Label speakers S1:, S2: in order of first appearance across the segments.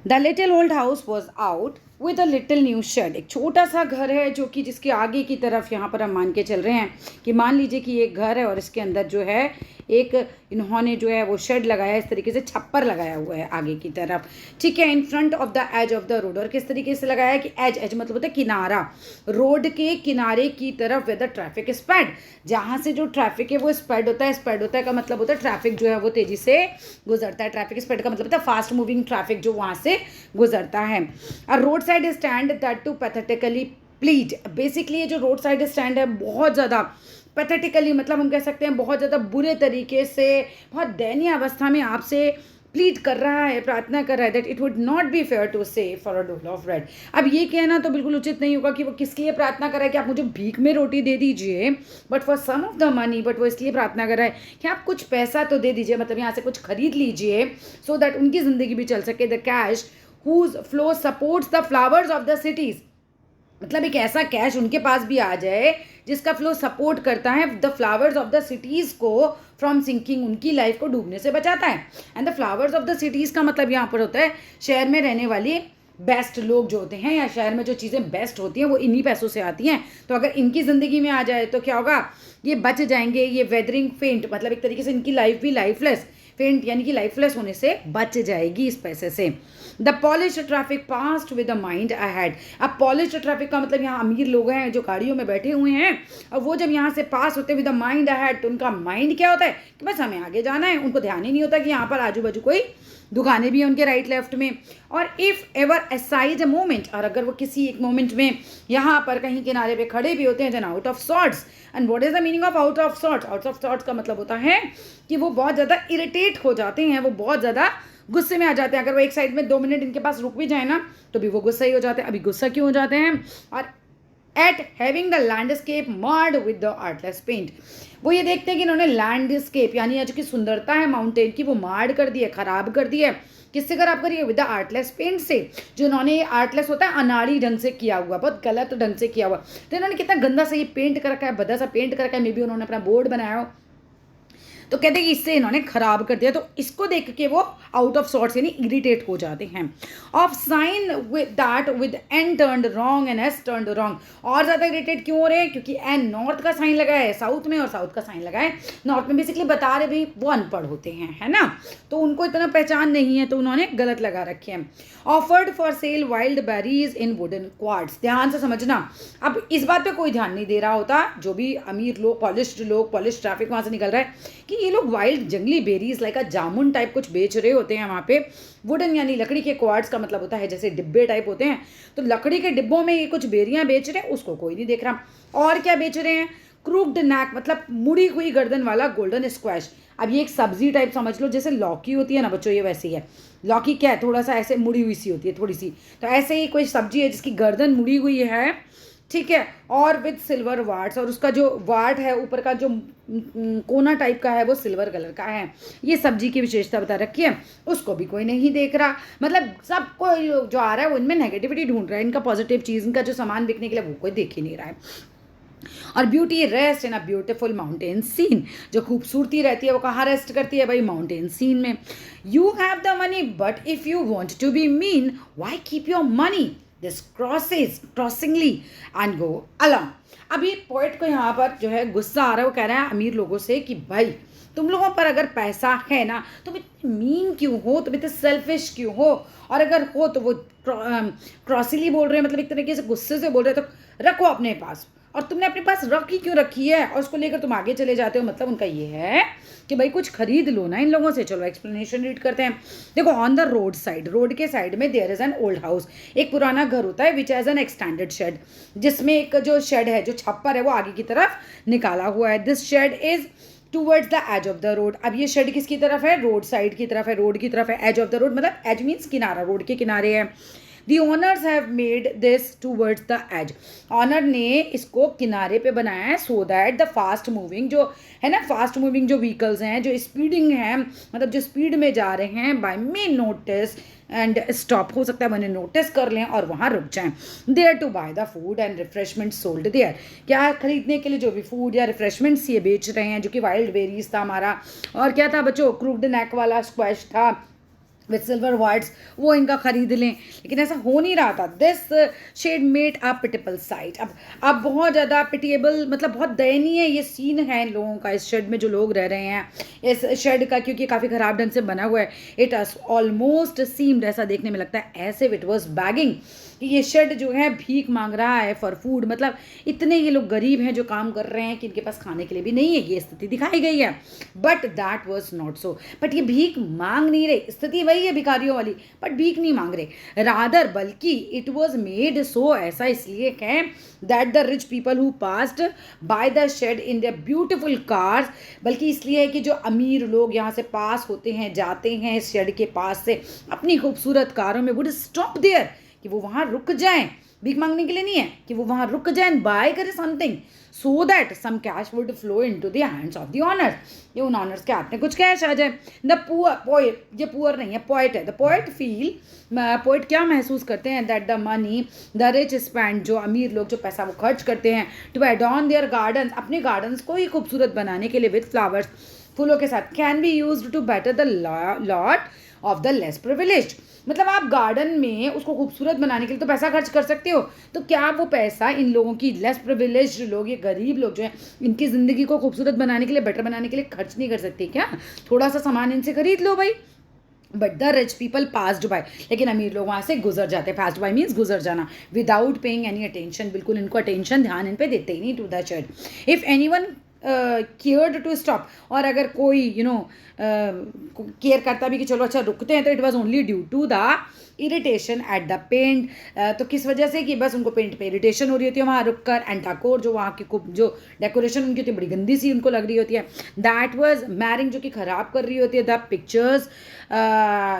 S1: The little old house was out with a little new shed. एक छोटा सा घर है जो कि जिसके आगे की तरफ यहाँ पर हम मान के चल रहे हैं कि मान लीजिए कि एक घर है और इसके अंदर जो है एक इन्होंने जो है वो शेड लगाया है, इस तरीके से छप्पर लगाया हुआ है आगे की तरफ। ठीक है, in front of the edge of the road. और किस तरीके से लगाया है कि एज एज मतलब होता है किनारा, रोड के किनारे की तरफ विद द ट्रैफिक स्पीड, जहाँ से जो ट्रैफिक है वो स्पीड होता है। स्पीड होता है का मतलब होता है ट्रैफिक जो है वो तेजी से गुजरता है। ट्रैफिक स्पीड का मतलब होता है फास्ट मूविंग ट्रैफिक जो वहाँ से गुजरता है। और road side stand that to pathetically plead. Basically ये जो रोड साइड स्टैंड है बहुत ज़्यादा पैथेटिकली मतलब हम कह सकते हैं बहुत ज़्यादा बुरे तरीके से, बहुत दयनीय अवस्था में आपसे प्लीड कर रहा है, प्रार्थना कर रहा है that it would not be fair to say for a dole of bread. अब ये कहना तो बिल्कुल उचित नहीं होगा कि वो किसके लिए प्रार्थना कर रहा है कि आप मुझे भीख में रोटी दे दीजिए, but for some of the money, but वो इसलिए प्रार्थना कर रहा है कि आप कुछ पैसा तो दे दीजिए, मतलब यहाँ से कुछ खरीद लीजिए सो दैट उनकी ज़िंदगी भी चल सके। The cash whose flow supports the flowers of the cities। मतलब एक ऐसा कैश उनके पास भी आ जाए जिसका फ्लो सपोर्ट करता है the flowers of the cities को फ्रॉम सिंकिंग, उनकी लाइफ को डूबने से बचाता है। And the flowers of the cities का मतलब यहाँ पर होता है शहर में रहने वाली बेस्ट लोग जो होते हैं या शहर में जो चीज़ें बेस्ट होती हैं वो इन्हीं पैसों से आती हैं। तो अगर इनकी ज़िंदगी में आ जाए तो क्या होगा, ये बच जाएंगे। ये वेदरिंग फेंट मतलब एक तरीके से इनकी लाइफ भी लाइफलेस, फेंट यानी कि लाइफलेस होने से बच जाएगी इस पैसे से। The polish traffic past with the mind ahead. अब पॉलिश ट्रैफिक का मतलब यहाँ अमीर लोग हैं जो गाड़ियों में बैठे हुए हैं और वो जब यहाँ से पास होते विद द माइंड अहेड तो उनका माइंड क्या होता है कि बस हमें आगे जाना है। उनको ध्यान ही नहीं होता कि यहाँ पर आजू बाजू कोई दुकानें भी हैं उनके राइट लेफ्ट में। और if ever aside a moment, और अगर वो किसी एक मोमेंट में यहाँ पर कहीं किनारे पे खड़े भी होते हैं then out of sorts. And what is the meaning of out of sorts? Out of sorts का मतलब होता है कि वो बहुत ज़्यादा इरिटेट हो जाते हैं, वो बहुत ज़्यादा गुस्से में आ जाते हैं। अगर वो एक साइड में 2 मिनट इनके पास रुक भी जाए ना तो भी वो गुस्सा ही हो जाते हैं। अभी गुस्सा क्यों हो जाते हैं? और at having the landscape marred with the artless paint. वो ये देखते हैं कि इन्होंने लैंडस्केप यानी जो कि सुंदरता है माउंटेन की वो मार्ड कर दी है, खराब कर दी है। किससे खराब करी है? विद द आर्टलेस पेंट से। जो इन्होंने आर्टलेस होता है अनाड़ी ढंग से किया हुआ, बहुत गलत ढंग से किया हुआ। तो इन्होंने कितना गंदा सा ये पेंट कर रखा है, भद्दा सा पेंट कर रखा है। मे बी उन्होंने अपना बोर्ड बनाया हो तो कहते हैं कि इससे इन्होंने खराब कर दिया। तो इसको देख के वो आउट ऑफ सॉर्ट्स यानी इरिटेट हो जाते हैं। Of sign with that with N turned wrong and S turned wrong. और ज़्यादा इरिटेट क्यों हो रहे हैं? क्योंकि एन नॉर्थ का साइन लगा है साउथ में और साउथ का साइन लगा है नॉर्थ में। बेसिकली बता रहे भाई वो अनपढ़ होते हैं, है ना, तो उनको इतना पहचान नहीं है तो उन्होंने गलत लगा रखे हैं। Offered for sale wild berries in wooden quads. ध्यान से समझना, अब इस बात पे कोई ध्यान नहीं दे रहा होता जो भी अमीर लोग, पॉलिश ट्रैफिक वहाँ से निकल रहा है कि ये लोग वाइल्ड जंगली बेरीज लाइक अ जामुन टाइप कुछ बेच रहे होते हैं वहाँ पे। वुडन यानी लकड़ी के, क्वाड्स का मतलब होता है जैसे डिब्बे टाइप होते हैं, तो लकड़ी के डिब्बों में ये कुछ बेरियां बेच रहे हैं, उसको कोई नहीं देख रहा। और क्या बेच रहे हैं? क्रूक्ड नैक मतलब मुड़ी हुई गर्दन वाला गोल्डन स्क्वैश। अब ये एक सब्जी टाइप समझ लो, जैसे लौकी होती है ना बच्चों, ये वैसी है। लौकी क्या है? थोड़ा सा ऐसे मुड़ी हुई सी होती है थोड़ी सी, तो ऐसे ही कोई सब्जी है जिसकी गर्दन मुड़ी हुई है, ठीक है, और विद सिल्वर वार्ड्स, और उसका जो वार्ड है ऊपर का जो कोना टाइप का है वो सिल्वर कलर का है। ये सब्जी की विशेषता बता रखी है, उसको भी कोई नहीं देख रहा। मतलब सब कोई जो आ रहा है वो इनमें नेगेटिविटी ढूंढ रहा है, इनका पॉजिटिव चीज़, इनका जो सामान बिकने के लिए वो कोई देख ही नहीं रहा है। और beauty rest in a beautiful mountain scene. जो खूबसूरती रहती है वो कहाँ रेस्ट करती है भाई? माउंटेन सीन में। You have the money but if you want to be mean why keep your money this crossingly and go along. अभी पोइट को यहाँ पर जो है गुस्सा आ रहा है, वो कह रहा है अमीर लोगों से कि भाई तुम लोगों पर अगर पैसा है ना तुम इतने मीन क्यों हो, तुम इतने सेल्फिश क्यों हो, और अगर हो तो वो क्रॉसिली बोल रहे हैं, मतलब एक तरीके से गुस्से से बोल रहे हैं, तो रखो अपने पास। और तुमने अपने पास रख ही क्यों रखी है और उसको लेकर तुम आगे चले जाते हो? मतलब उनका ये है कि भाई कुछ खरीद लो ना इन लोगों से। चलो एक्सप्लेनेशन रीड करते हैं। देखो, on the road side, road के साइड में there is an old house. एक पुराना घर होता है which has an extended shed, जिसमें एक जो शेड है, जो छप्पर है वो आगे की तरफ निकाला हुआ है। This shed is towards the edge of the road. अब ये शेड किसकी तरफ है? रोड साइड की तरफ है, रोड की तरफ है। एज ऑफ द रोड मतलब एज मीन्स किनारा, रोड के किनारे है। The owners have made this towards the edge. Owner ने इसको किनारे पे बनाया है so that the fast moving जो है ना, फास्ट मूविंग जो व्हीकल्स हैं, जो स्पीडिंग हैं, मतलब जो स्पीड में जा रहे हैं, by may notice and stop, हो सकता है मैंने नोटिस कर लें और वहाँ रुक जाएं। There to buy the food and refreshment sold there. क्या खरीदने के लिए जो भी फूड या रिफ्रेशमेंट्स ये बेच रहे हैं, जो कि वाइल्ड बेरीज था हमारा, और क्या था बच्चों? क्रूक्ड नेक वाला स्क्वैश था, विथ सिल्वर वार्ड्स, वो इनका खरीद लें, लेकिन ऐसा हो नहीं रहा था. This shed made a pitiable sight. अब बहुत ज़्यादा पिटिएबल, मतलब बहुत दयनीय ये सीन है इन लोगों का, इस शेड में जो लोग रह रहे हैं इस शेड का, क्योंकि काफ़ी ख़राब ढंग से बना हुआ है. इट ऑलमोस्ट सीम्ड, ऐसा देखने में लगता है as if it was begging, कि ये शेड जो है भीख मांग रहा है फॉर फूड. मतलब इतने ये लोग गरीब हैं जो काम कर रहे हैं कि इनके पास खाने के लिए भी नहीं है, ये स्थिति दिखाई गई है. But that was not so. But ये भीख मांग नहीं रहे, स्थिति वही है भिखारियों वाली, बट भीख नहीं मांग रहे. रादर बल्कि इट वॉज मेड सो, ऐसा इसलिए है that the rich people who passed by the shed in their beautiful cars, बल्कि इसलिए है कि जो अमीर लोग यहाँ से पास होते हैं, जाते हैं इस शेड के पास से अपनी खूबसूरत कारों में, वुड स्टॉप देयर, कि वो वहाँ रुक जाएं. भीख मांगने के लिए नहीं है, कि वो वहाँ रुक जाएं, बाय करें something, so that some cash would flow into the hands of the owners, ये उन ऑनर्स के हाथ में कुछ कैश आ जाए. द पुअर पोएट, ये पुअर नहीं है, पोएट है. द पोएट फील, पोएट क्या महसूस करते हैं, that the money the rich spend, जो अमीर लोग जो पैसा वो खर्च करते हैं, टू एडॉर्न देयर गार्डन्स, अपने गार्डन्स को ही खूबसूरत बनाने के लिए, विद फ्लावर्स, फूलों के साथ, can be used to better the lot of the less privileged. मतलब आप गार्डन में उसको खूबसूरत बनाने के लिए तो पैसा खर्च कर सकते हो, तो क्या वो पैसा इन लोगों की, लेस प्रिविलेज्ड लोग, ये गरीब लोग जो हैं, इनकी ज़िंदगी को खूबसूरत बनाने के लिए, बेटर बनाने के लिए खर्च नहीं कर सकते क्या? थोड़ा सा सामान इनसे खरीद लो भाई. But the rich people passed by, लेकिन अमीर लोग वहाँ से गुजर जाते. पास्ड बाय मीन्स गुजर जाना, विदाउट पेइंग एनी अटेंशन, बिल्कुल इनको अटेंशन, ध्यान इन पे देते ही नहीं. To the shade, if anyone cared to stop, और अगर कोई केयर करता भी कि चलो अच्छा रुकते हैं, तो it was only due to the irritation at the paint. तो किस वजह से, कि बस उनको पेंट पे इरिटेशन हो रही होती है वहाँ रुक कर, एंड टाकोर, जो वहाँ की जो डेकोरेशन उनकी होती है बड़ी गंदी सी उनको लग रही होती है. दैट वॉज मैरिंग, जो कि ख़राब कर रही होती है द पिक्चर्स,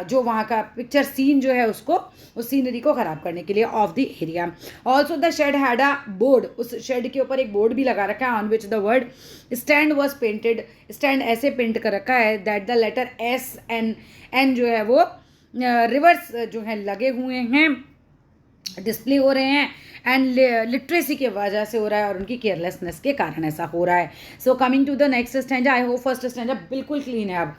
S1: जो वहाँ का पिक्चर सीन जो है उसको, उस सीनरी को ख़राब करने के लिए of the area. Also the shade had a board, उस शेड के ऊपर एक बोर्ड भी लगा रखा है, on which the word stand was painted. Stand ऐसे पेंट कर रखा है दैट द लेटर एन जो है वो रिवर्स जो है लगे हुए हैं, डिस्प्ले हो रहे हैं, एंड लिटरेसी की वजह से हो रहा है, और उनकी केयरलेसनेस के कारण ऐसा हो रहा है. So coming to the next stanza, I hope first stanza बिल्कुल क्लीन है. अब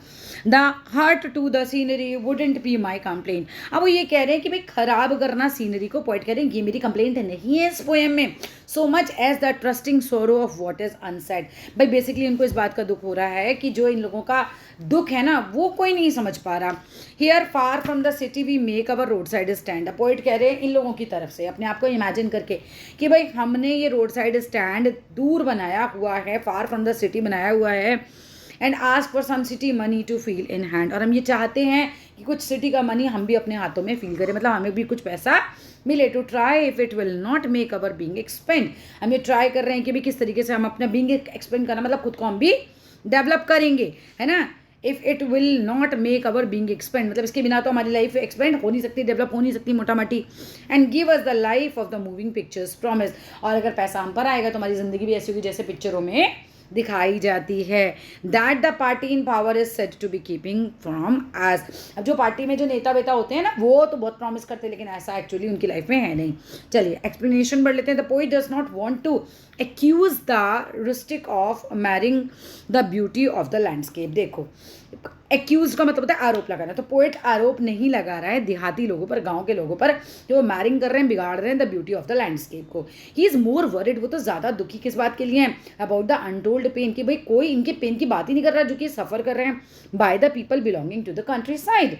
S1: the hurt to the scenery wouldn't be my complaint. अब वो ये कह रहे हैं कि भाई खराब करना सीनरी को, पोइट कह रहे हैं ये मेरी कंप्लेंट नहीं है इस पोएम में, so much as the trusting sorrow of what is unsaid. भाई बेसिकली उनको इस बात का दुख हो रहा है कि जो इन लोगों का दुख है ना, वो कोई नहीं समझ पा रहा. Here far from the city we make our road side stand. Poet कह रहे हैं इन लोगों की तरफ से, अपने आप को इमेजिन करके, कि भाई हमने ये रोड साइड स्टैंड दूर बनाया हुआ है, फार फ्रॉम द सिटी बनाया हुआ है, and ask for some city money to feel in hand. और हम ये चाहते हैं कि कुछ सिटी का मनी हम भी अपने हाथों में फील करें, मतलब हमें भी कुछ पैसा मिले. To try if it will not make our being expand. हम ये ट्राई कर रहे हैं कि भी किस तरीके से हम अपना बीइंग एक्सपेंड करना, मतलब खुद को हम भी डेवलप करेंगे, है ना. If it will not make our being expand, मतलब इसके बिना तो हमारी लाइफ एक्सपेंड हो नहीं सकती, डेवलप हो नहीं सकती मोटा मोटी. And give us the life of the moving pictures promise. और अगर पैसा हम पर आएगा तो हमारी ज़िंदगी भी ऐसी होगी जैसे पिक्चरों में दिखाई जाती है. That the party in power is said to be keeping from us. अब जो पार्टी में जो नेता वेता होते हैं ना, वो तो बहुत प्रॉमिस करते हैं, लेकिन ऐसा एक्चुअली उनकी लाइफ में है नहीं. चलिए एक्सप्लेनेशन बढ़ लेते हैं. The poet does not want to accuse the rustic of marring the beauty of the landscape. देखो एक्यूज का मतलब होता है आरोप लगाना, तो पोइट आरोप नहीं लगा रहा है देहाती लोगों पर, गांव के लोगों पर, जो वो मैरिंग कर रहे हैं, बिगाड़ रहे हैं the beauty of the landscape को. ही इज मोर वरिड, वो तो ज़्यादा दुखी किस बात के लिए हैं, अबाउट द अनटोल्ड पेन, कि भाई कोई इनके पेन की बात ही नहीं कर रहा जो कि सफ़र कर रहे हैं, by the people belonging to the countryside.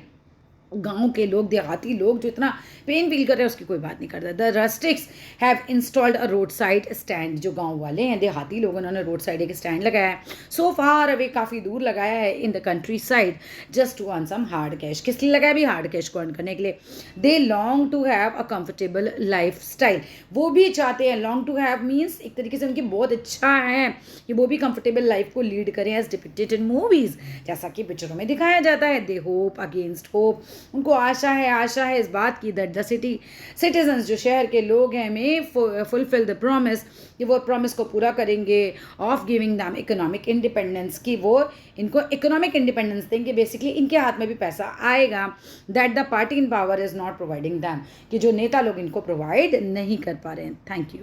S1: गांव के लोग, देहाती लोग जो इतना पेन फील कर रहे हैं उसकी कोई बात नहीं करता. The rustics have installed a road side stand. जो गांव वाले हैं, देहाती लोग, उन्होंने रोड साइड एक स्टैंड लगाया है. सो फार अवे, काफ़ी दूर लगाया है, in the countryside, just to earn some hard cash. किस लिए लगाया भी? हार्ड कैश को अर्न करने के लिए. They long to have a comfortable life style. वो भी चाहते हैं, लॉन्ग टू हैव मीन्स एक तरीके से उनकी बहुत इच्छा है कि वो भी कंफर्टेबल लाइफ को लीड करें, एज डिपिक्टेड इन मूवीज़, जैसा कि पिक्चरों में दिखाया जाता है. दे होप अगेंस्ट होप, उनको आशा है इस बात की, दैट द सिटीजन्स, जो शहर के लोग हैं, में फुलफिल द प्रॉमिस, कि वो प्रॉमिस को पूरा करेंगे, of giving them economic independence, कि वो इनको इकोनॉमिक इंडिपेंडेंस देंगे, बेसिकली इनके हाथ में भी पैसा आएगा. That the party in power is not providing them, कि जो नेता लोग इनको प्रोवाइड नहीं कर पा रहे हैं. Thank you.